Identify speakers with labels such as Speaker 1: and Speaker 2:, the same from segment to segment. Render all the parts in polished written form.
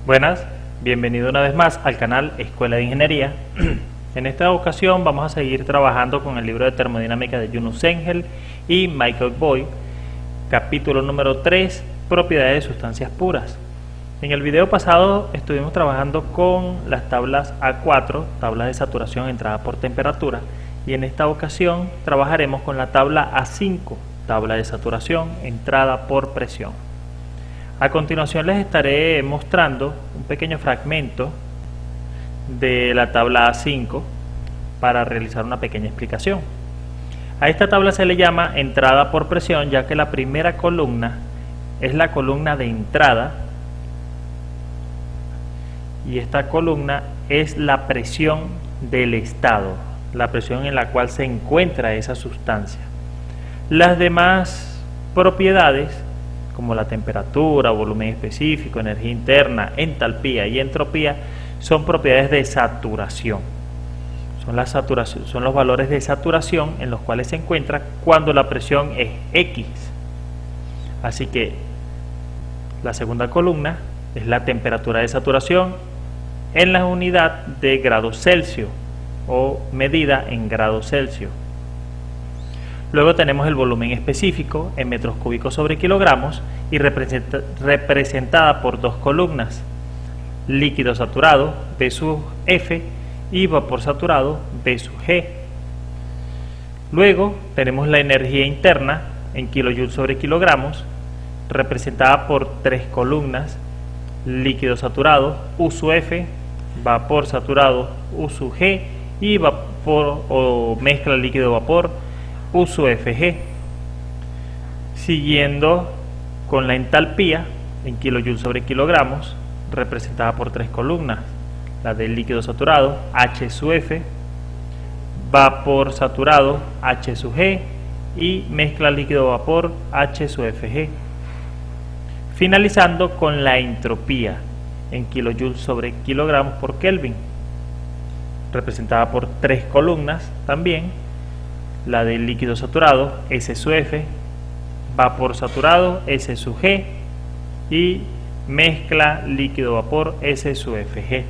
Speaker 1: Buenas, bienvenido una vez más al canal Escuela de Ingeniería. En esta ocasión vamos a seguir trabajando con el libro de termodinámica de Yunus Engel y Michael Boyd, capítulo número 3, propiedades de sustancias puras. En el video pasado estuvimos trabajando con las tablas A4, tablas de saturación entrada por temperatura, y en esta ocasión trabajaremos con la tabla A5, tabla de saturación entrada por presión. A continuación les estaré mostrando un pequeño fragmento de la tabla A5 para realizar una pequeña explicación. A esta tabla se le llama entrada por presión, ya que la primera columna es la columna de entrada y esta columna es la presión del estado, la presión en la cual se encuentra esa sustancia. Las demás propiedades, como la temperatura, volumen específico, energía interna, entalpía y entropía, son propiedades de saturación. Son los valores de saturación en los cuales se encuentra cuando la presión es X. Así que la segunda columna es la temperatura de saturación en la unidad de grados Celsius o medida en grados Celsius. Luego tenemos el volumen específico en metros cúbicos sobre kilogramos y representada por dos columnas: líquido saturado V sub F y vapor saturado V sub G. Luego tenemos la energía interna en kilojoules sobre kilogramos, representada por tres columnas: líquido saturado U sub F, vapor saturado U sub G y vapor o mezcla líquido-vapor U sub Fg. Siguiendo con la entalpía en kilojoules sobre kilogramos, representada por tres columnas: la del líquido saturado H sub F, vapor saturado H sub G y mezcla líquido-vapor H sub Fg. Finalizando con la entropía en kilojoules sobre kilogramos por Kelvin, representada por tres columnas también: la del líquido saturado S sub F, vapor saturado S sub G y mezcla líquido-vapor S sub Fg.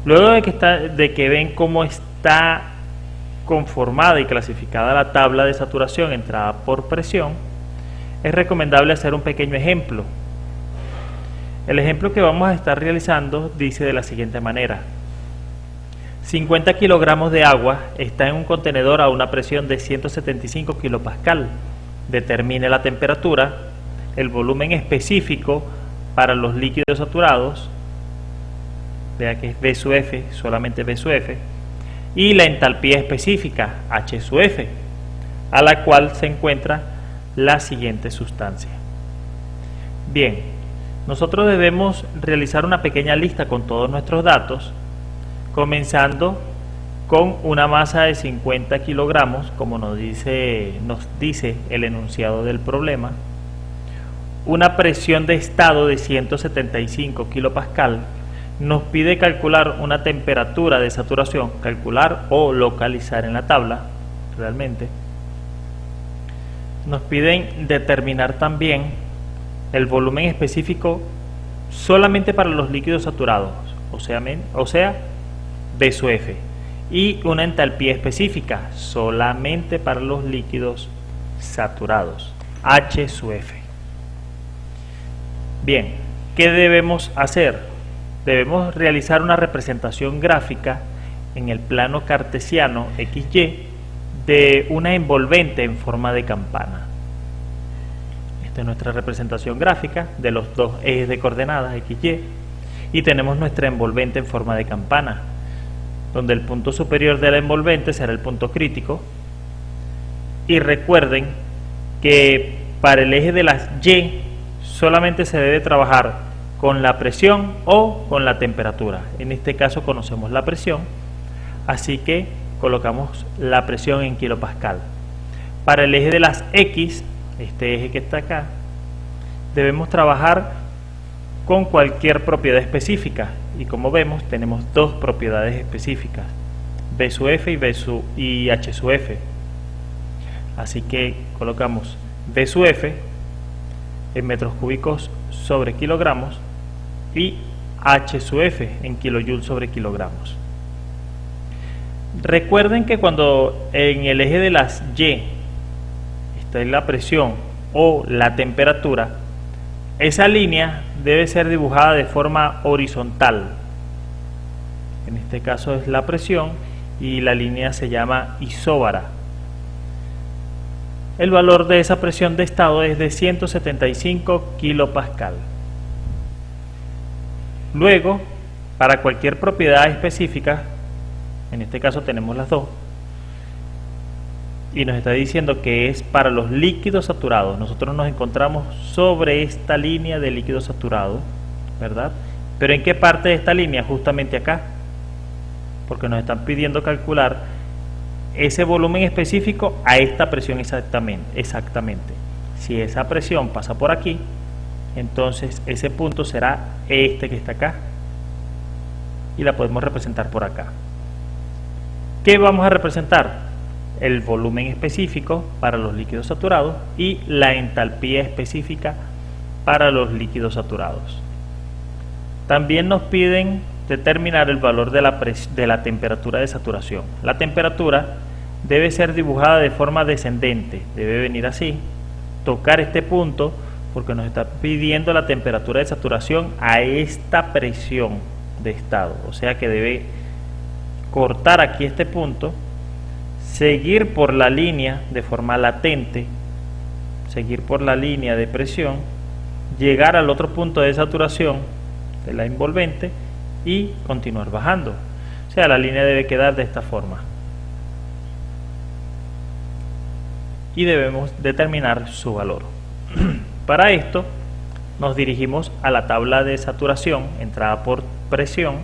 Speaker 1: Luego de que ven cómo está conformada y clasificada la tabla de saturación entrada por presión, es recomendable hacer un pequeño ejemplo. El ejemplo que vamos a estar realizando dice de la siguiente manera: 50 kilogramos de agua está en un contenedor a una presión de 175 kilopascal. Determine la temperatura, el volumen específico para los líquidos saturados, vea que es V sub F, solamente V sub F, y la entalpía específica, H sub F, a la cual se encuentra la siguiente sustancia. Bien, nosotros debemos realizar una pequeña lista con todos nuestros datos, comenzando con una masa de 50 kilogramos, como nos dice el enunciado del problema, una presión de estado de 175 kilopascal, nos pide calcular una temperatura de saturación, calcular o localizar en la tabla, realmente. Nos piden determinar también el volumen específico solamente para los líquidos saturados, o sea V sub F, y una entalpía específica solamente para los líquidos saturados, H sub F. Bien, ¿qué debemos hacer? Debemos realizar una representación gráfica en el plano cartesiano XY de una envolvente en forma de campana. Esta es nuestra representación gráfica de los dos ejes de coordenadas XY y tenemos nuestra envolvente en forma de campana, donde el punto superior de la envolvente será el punto crítico. Y recuerden que para el eje de las Y solamente se debe trabajar con la presión o con la temperatura. En este caso conocemos la presión, así que colocamos la presión en kilopascal. Para el eje de las X, este eje que está acá, debemos trabajar con cualquier propiedad específica, y como vemos tenemos dos propiedades específicas, V sub F y H sub F. Así que colocamos V sub F en metros cúbicos sobre kilogramos y H sub F en kilojoules sobre kilogramos. Recuerden que cuando en el eje de las Y está la presión o la temperatura, esa línea debe ser dibujada de forma horizontal. En este caso es la presión y la línea se llama isóbara. El valor de esa presión de estado es de 175 kilopascal. Luego, para cualquier propiedad específica, en este caso tenemos las dos, y nos está diciendo que es para los líquidos saturados. Nosotros nos encontramos sobre esta línea de líquido saturado, ¿verdad? Pero ¿en qué parte de esta línea? Justamente acá, porque nos están pidiendo calcular ese volumen específico a esta presión exactamente. Si esa presión pasa por aquí, entonces ese punto será este que está acá, y la podemos representar por acá. ¿Qué vamos a representar? El volumen específico para los líquidos saturados y la entalpía específica para los líquidos saturados. También nos piden determinar el valor de la temperatura de saturación. La temperatura debe ser dibujada de forma descendente, debe venir así, tocar este punto, porque nos está pidiendo la temperatura de saturación a esta presión de estado, o sea que debe cortar aquí este punto, seguir por la línea de forma latente, seguir por la línea de presión, llegar al otro punto de saturación de la envolvente y continuar bajando. O sea, la línea debe quedar de esta forma. Y debemos determinar su valor. Para esto nos dirigimos a la tabla de saturación, entrada por presión,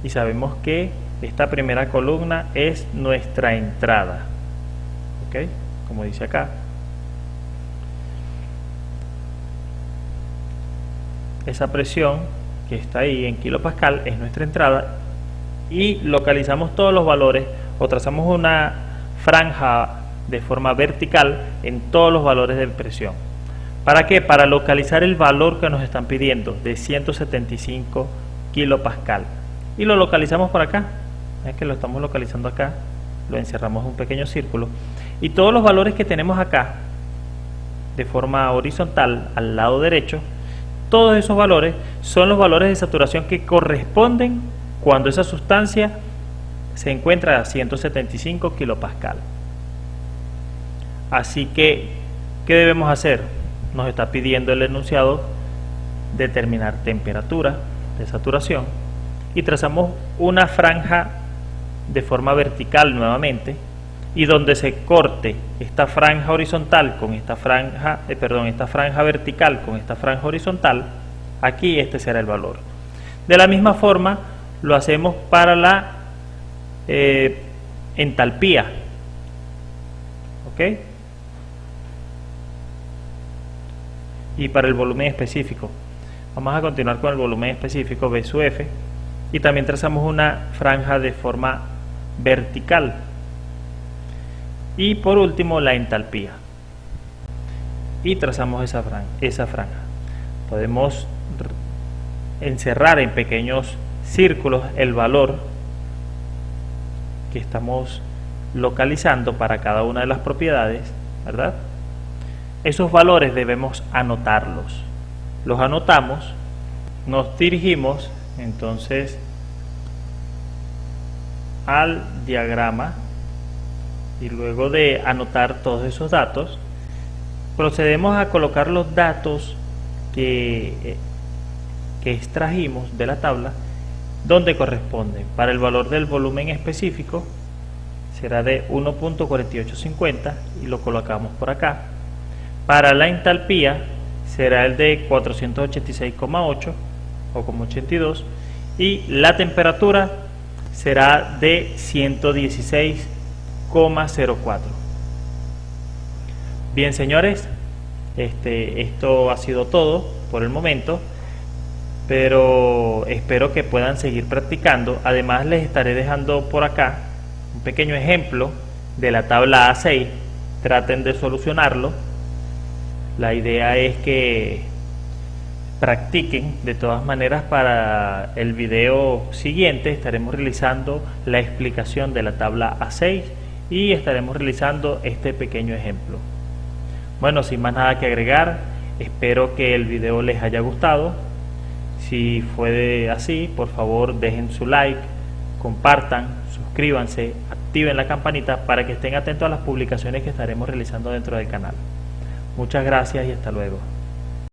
Speaker 1: y sabemos que esta primera columna es nuestra entrada, ¿ok? Como dice acá. Esa presión que está ahí en kilopascal es nuestra entrada, y localizamos todos los valores o trazamos una franja de forma vertical en todos los valores de presión. ¿Para qué? Para localizar el valor que nos están pidiendo de 175 kilopascal, y lo localizamos por acá. Es que lo estamos localizando acá, lo encerramos en un pequeño círculo, y todos los valores que tenemos acá de forma horizontal al lado derecho, todos esos valores son los valores de saturación que corresponden cuando esa sustancia se encuentra a 175 kilopascal. Así que, ¿qué debemos hacer? Nos está pidiendo el enunciado determinar temperatura de saturación, y trazamos una franja de forma vertical nuevamente, y donde se corte esta franja horizontal con esta franja, esta franja vertical con esta franja horizontal, aquí este será el valor. De la misma forma lo hacemos para la entalpía, ¿ok? Y para el volumen específico, vamos a continuar con el volumen específico B sub F, y también trazamos una franja de forma vertical. Y por último la entalpía, y trazamos esa franja. Podemos encerrar en pequeños círculos el valor que estamos localizando para cada una de las propiedades, ¿verdad? Esos valores debemos anotarlos. Los anotamos, nos dirigimos entonces al diagrama, y luego de anotar todos esos datos, procedemos a colocar los datos que extrajimos de la tabla donde corresponden. Para el valor del volumen específico será de 1.4850 y lo colocamos por acá. Para la entalpía será el de 486,8 o como 82, y la temperatura será de 116,04. Bien, señores, esto ha sido todo por el momento, pero espero que puedan seguir practicando. Además, les estaré dejando por acá un pequeño ejemplo de la tabla A6. Traten de solucionarlo. La idea es que Practiquen. De todas maneras, para el video siguiente estaremos realizando la explicación de la tabla A6 y estaremos realizando este pequeño ejemplo. Bueno, sin más nada que agregar, espero que el video les haya gustado. Si fue así, por favor dejen su like, compartan, suscríbanse, activen la campanita para que estén atentos a las publicaciones que estaremos realizando dentro del canal. Muchas gracias y hasta luego.